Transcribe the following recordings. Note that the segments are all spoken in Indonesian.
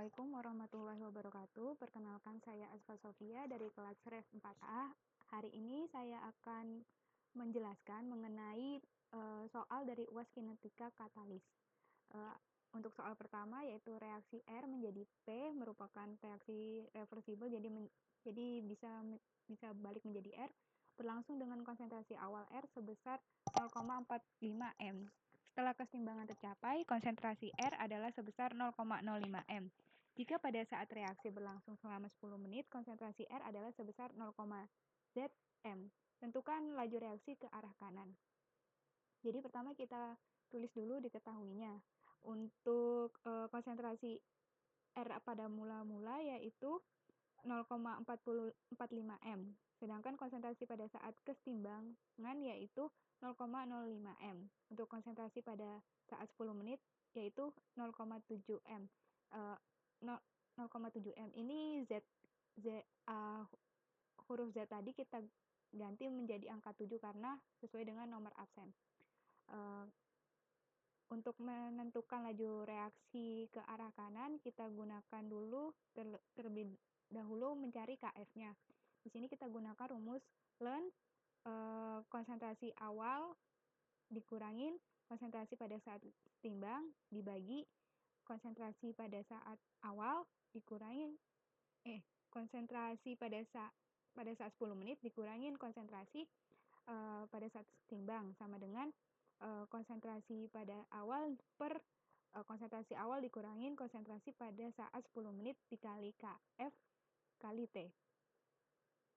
Assalamualaikum warahmatullahi wabarakatuh. Perkenalkan saya Asfa Sofia dari kelas Ref 4A. Hari ini saya akan menjelaskan mengenai soal dari UAS Kinetika Katalis. Eh, untuk soal pertama yaitu reaksi R menjadi P merupakan reaksi reversibel, jadi bisa balik menjadi R, berlangsung dengan konsentrasi awal R sebesar 0,45 m. Setelah keseimbangan tercapai, konsentrasi R adalah sebesar 0,05 m. Jika pada saat reaksi berlangsung selama 10 menit, konsentrasi R adalah sebesar 0,z m. Tentukan laju reaksi ke arah kanan. Jadi pertama kita tulis dulu diketahuinya. Untuk konsentrasi R pada mula-mula yaitu 0,45 m. Sedangkan konsentrasi pada saat kesetimbangan yaitu 0,05 m. Untuk konsentrasi pada saat 10 menit yaitu 0,7 m. 0,7 m ini huruf Z tadi kita ganti menjadi angka 7 karena sesuai dengan nomor absen. Untuk menentukan laju reaksi ke arah kanan, kita gunakan dulu terlebih dahulu mencari KF-nya. Di sini kita gunakan rumus Ln konsentrasi awal dikurangin konsentrasi pada saat timbang dibagi konsentrasi pada saat awal dikurangin konsentrasi pada saat 10 menit dikurangin konsentrasi pada saat timbang sama dengan konsentrasi pada awal per konsentrasi awal dikurangin konsentrasi pada saat 10 menit dikali KF kali T.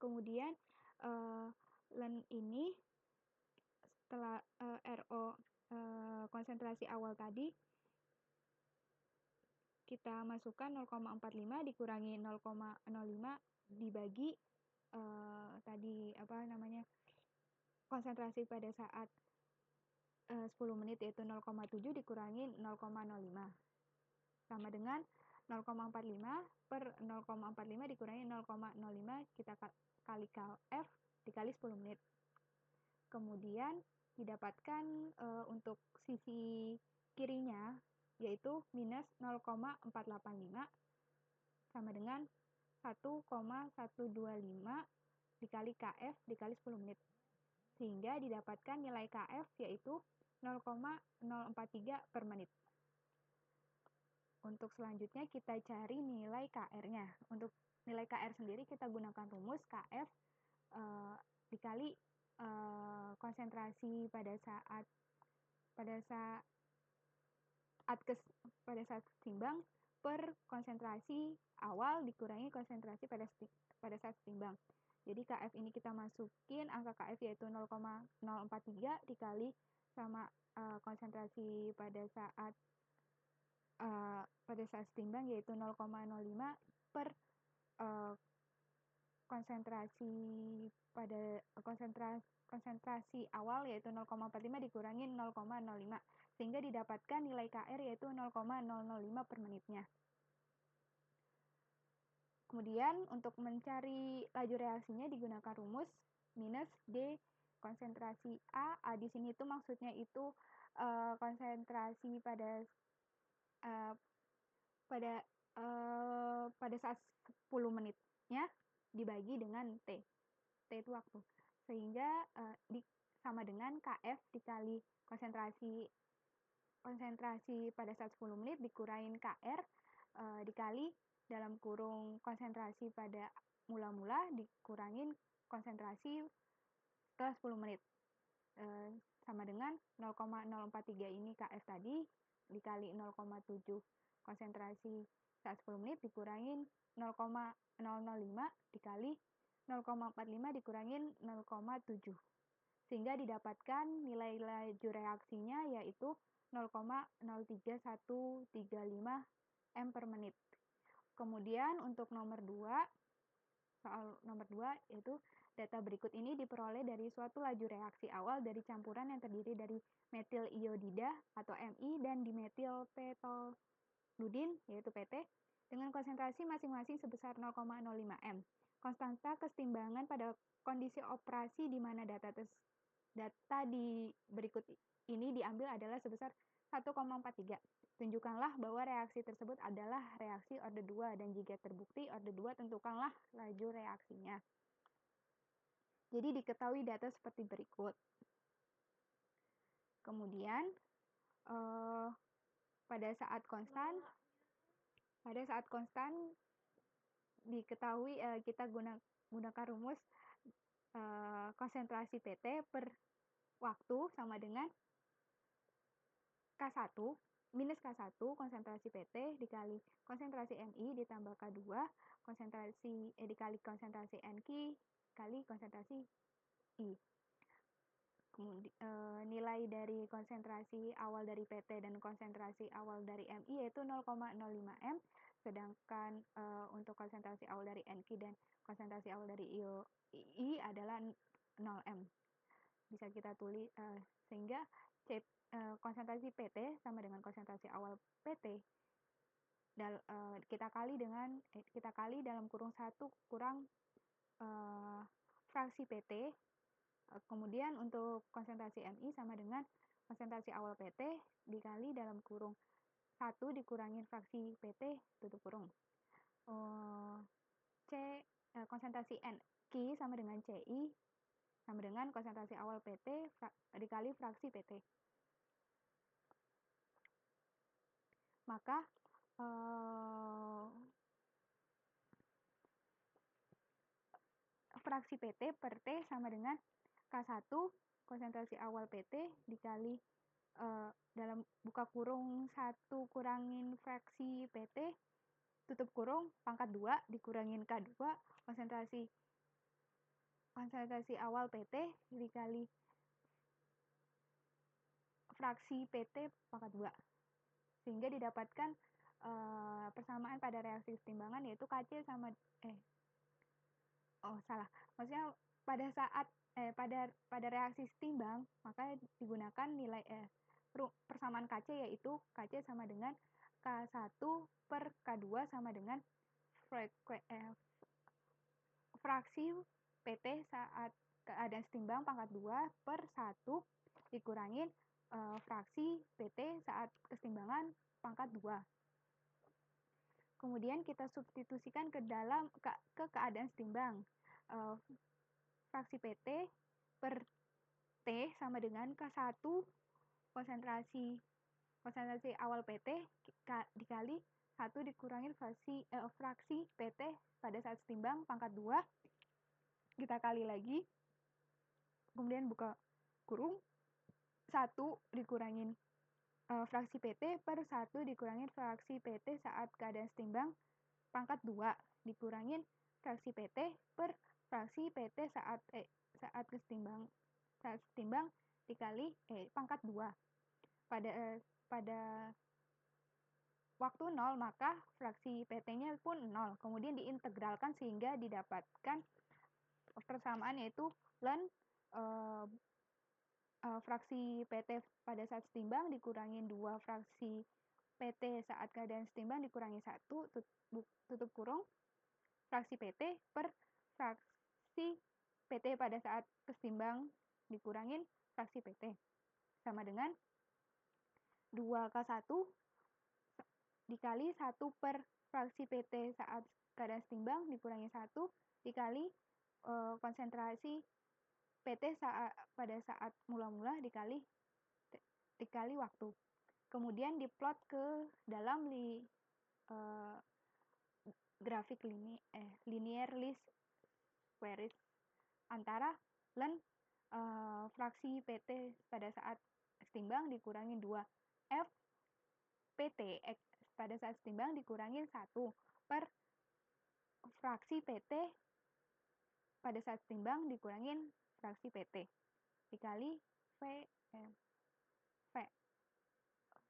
Kemudian Ln ini setelah RO konsentrasi awal tadi kita masukkan 0,45 dikurangi 0,05 dibagi tadi konsentrasi pada saat 10 menit yaitu 0,7 dikurangi 0,05 sama dengan 0,45 per 0,45 dikurangi 0,05 kita kali KF dikali 10 menit. Kemudian didapatkan untuk sisi kirinya yaitu minus 0,485 sama dengan 1,125 dikali KF dikali 10 menit. Sehingga didapatkan nilai KF yaitu 0,043 per menit. Untuk selanjutnya kita cari nilai KR-nya. Untuk nilai KR sendiri kita gunakan rumus KF dikali konsentrasi pada saat timbang per konsentrasi awal dikurangi konsentrasi pada saat timbang. Jadi KF ini kita masukin angka KF yaitu 0,043 dikali sama konsentrasi pada saat timbang yaitu 0,05 per konsentrasi awal yaitu 0,45 dikurangi 0,05 sehingga didapatkan nilai KR yaitu 0,005 per menitnya. Kemudian untuk mencari laju reaksinya digunakan rumus minus D konsentrasi A di sini itu maksudnya itu konsentrasi pada saat 10 menitnya dibagi dengan T itu waktu, sehingga sama dengan KF dikali konsentrasi pada saat 10 menit dikurangin KR dikali dalam kurung konsentrasi pada mula-mula dikurangin konsentrasi setelah 10 menit sama dengan 0,043 ini KF tadi dikali 0,7 konsentrasi saat 10 menit dikurangin 0,005 dikali 0,45 dikurangin 0,7 sehingga didapatkan nilai laju reaksinya yaitu 0,03135 m per menit. Kemudian untuk soal nomor 2 yaitu data berikut ini diperoleh dari suatu laju reaksi awal dari campuran yang terdiri dari metil iodida atau Mi dan dimetil petoludin yaitu PT dengan konsentrasi masing-masing sebesar 0,05 m. Konstanta kesetimbangan pada kondisi operasi di mana data di berikut ini diambil adalah sebesar 1,43. Tunjukkanlah bahwa reaksi tersebut adalah reaksi orde 2 dan jika terbukti orde 2 tentukanlah laju reaksinya. Jadi diketahui data seperti berikut. Kemudian pada saat konstan diketahui kita gunakan rumus konsentrasi PT per waktu sama dengan K1 minus K1 konsentrasi PT dikali konsentrasi MI ditambah K2 dikali konsentrasi NQ kali konsentrasi I. Kemudian nilai dari konsentrasi awal dari PT dan konsentrasi awal dari MI yaitu 0,05 M, sedangkan untuk konsentrasi awal dari NQ dan konsentrasi awal dari I adalah 0 M. Bisa kita tulis sehingga konsentrasi PT sama dengan konsentrasi awal PT kita kali dalam kurung 1 kurang fraksi PT. Kemudian untuk konsentrasi MI sama dengan konsentrasi awal PT dikali dalam kurung 1 dikurangi fraksi PT tutup kurung. Konsentrasi NQ sama dengan CI sama dengan konsentrasi awal PT dikali fraksi PT. Maka fraksi PT per T sama dengan K1 konsentrasi awal PT dikali dalam buka kurung 1 kurangin fraksi PT tutup kurung pangkat 2 dikurangin K2 konsentrasi awal PT dikali fraksi PT pangkat 2 sehingga didapatkan persamaan pada reaksi kesetimbangan yaitu KC sama maksudnya pada saat pada reaksi setimbang maka digunakan nilai persamaan KC yaitu KC sama dengan K1 per K2 sama dengan fraksi PT saat keadaan setimbang pangkat 2 per 1 dikurangin fraksi PT saat kesetimbangan pangkat 2. Kemudian kita substitusikan ke keadaan setimbang. Fraksi PT per T sama dengan K1 konsentrasi awal PT dikali 1 dikurangi fraksi PT pada saat setimbang pangkat 2. Kita kali lagi. Kemudian buka kurung 1 dikurangin fraksi PT per 1 dikurangin fraksi PT saat keadaan setimbang pangkat 2 dikurangin fraksi PT per fraksi PT saat setimbang dikali pangkat 2. Pada waktu 0 maka fraksi PT-nya pun 0. Kemudian diintegralkan sehingga didapatkan persamaan yaitu ln fraksi PT pada saat setimbang dikurangin 2 fraksi PT saat keadaan setimbang dikurangi 1 tutup kurung fraksi PT per fraksi PT pada saat kesetimbang dikurangin fraksi PT sama dengan 2K1 dikali 1 per fraksi PT saat keadaan setimbang dikurangi 1 dikali konsentrasi PT pada saat mula-mula dikali waktu. Kemudian diplot ke dalam grafik linear least squares antara ln fraksi PT pada saat setimbang dikurangi 2 F PT pada saat setimbang dikurangi 1 per fraksi PT pada saat setimbang dikurangin fraksi PT dikali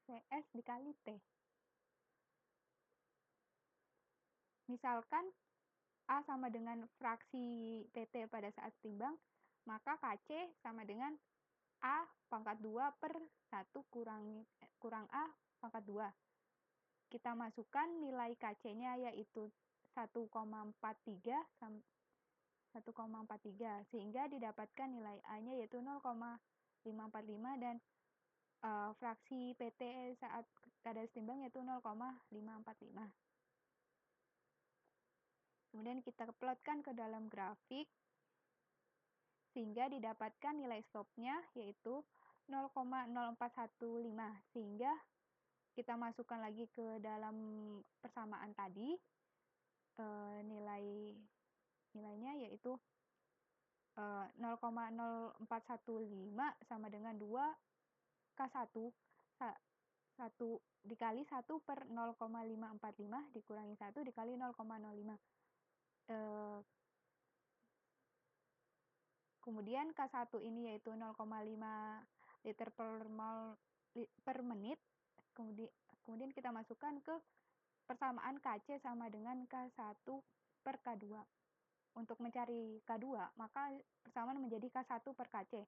VS dikali T. Misalkan A sama dengan fraksi PT pada saat setimbang, maka KC sama dengan A pangkat 2 per 1 kurang A pangkat 2. Kita masukkan nilai KC-nya yaitu 1,43 sehingga didapatkan nilai A-nya yaitu 0,545 dan fraksi PT saat kadar setimbang yaitu 0,545. Kemudian kita plotkan ke dalam grafik sehingga didapatkan nilai slope-nya yaitu 0,0415, sehingga kita masukkan lagi ke dalam persamaan tadi, nilainya yaitu 0,0415 sama dengan 2K1 1 dikali 1 per 0,545 dikurangi 1 dikali 0,05. Kemudian K1 ini yaitu 0,5 liter per menit. Kemudian kita masukkan ke persamaan Kc sama dengan K1 per K2. Untuk mencari K2, maka persamaan menjadi K1 per Kc.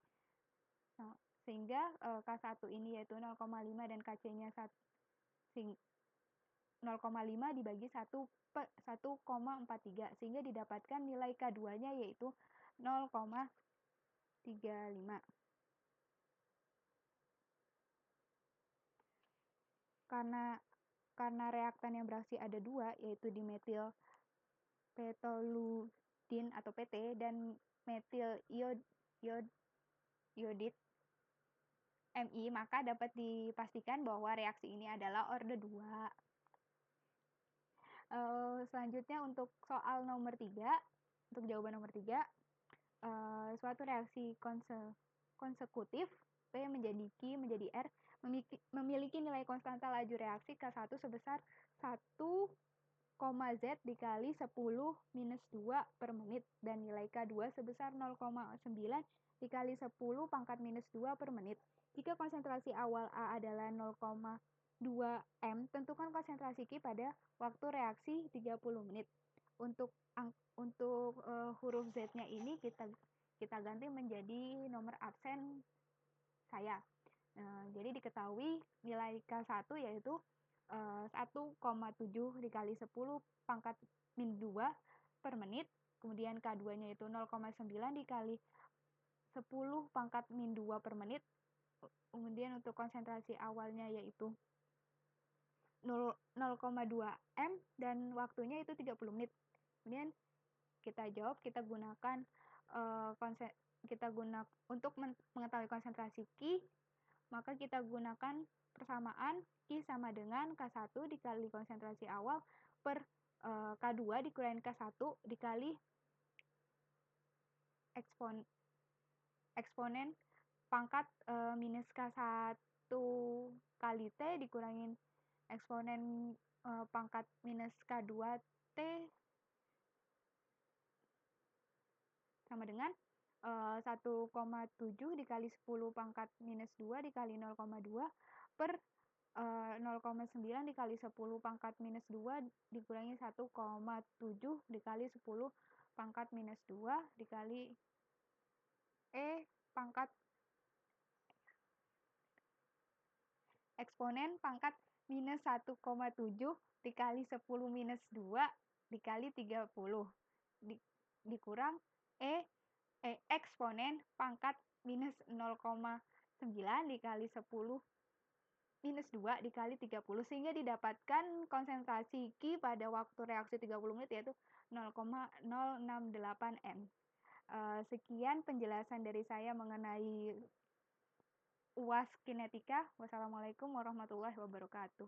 Sehingga K1 ini yaitu 0,5 dan Kc-nya 0,5 dibagi 1,43, sehingga didapatkan nilai K2-nya yaitu 0,35. Karena reaktan yang bereaksi ada dua, yaitu dimetil petoludin atau PT dan metil iodid Mi, maka dapat dipastikan bahwa reaksi ini adalah orde 2. Selanjutnya untuk soal nomor 3, untuk jawaban nomor 3, suatu reaksi konsekutif P menjadi Q menjadi R memiliki nilai konstanta laju reaksi K1 sebesar 1, Z dikali 10 minus 2 per menit dan nilai K2 sebesar 0,9 dikali 10 pangkat minus 2 per menit. Jika konsentrasi awal A adalah 0,2 M, tentukan konsentrasi Q pada waktu reaksi 30 menit. Untuk huruf Z-nya ini kita ganti menjadi nomor absen saya. Jadi diketahui nilai K1 yaitu 1,7 dikali 10 pangkat min 2 per menit. Kemudian K2-nya itu 0,9 dikali 10 pangkat min 2 per menit. Kemudian untuk konsentrasi awalnya yaitu 0,2 M dan waktunya itu 30 menit. Kemudian kita jawab, kita gunakan untuk mengetahui konsentrasi Q, maka kita gunakan persamaan Q sama dengan K1 dikali konsentrasi awal per K2 dikurangi K1 dikali eksponen pangkat minus K1 kali T dikurangi eksponen pangkat minus K2 T sama dengan 1,7 dikali 10 pangkat minus 2 dikali 0,2 per 0,9 dikali 10 pangkat minus 2 dikurangi 1,7 dikali 10 pangkat minus 2 dikali pangkat eksponen pangkat minus 1,7 dikali 10 minus 2 dikali 30 dikurang eksponen pangkat minus 0,9 dikali 10 minus 2 dikali 30, sehingga didapatkan konsentrasi Q pada waktu reaksi 30 menit yaitu 0,068 M. Sekian penjelasan dari saya mengenai UAS kinetika. Wassalamualaikum warahmatullahi wabarakatuh.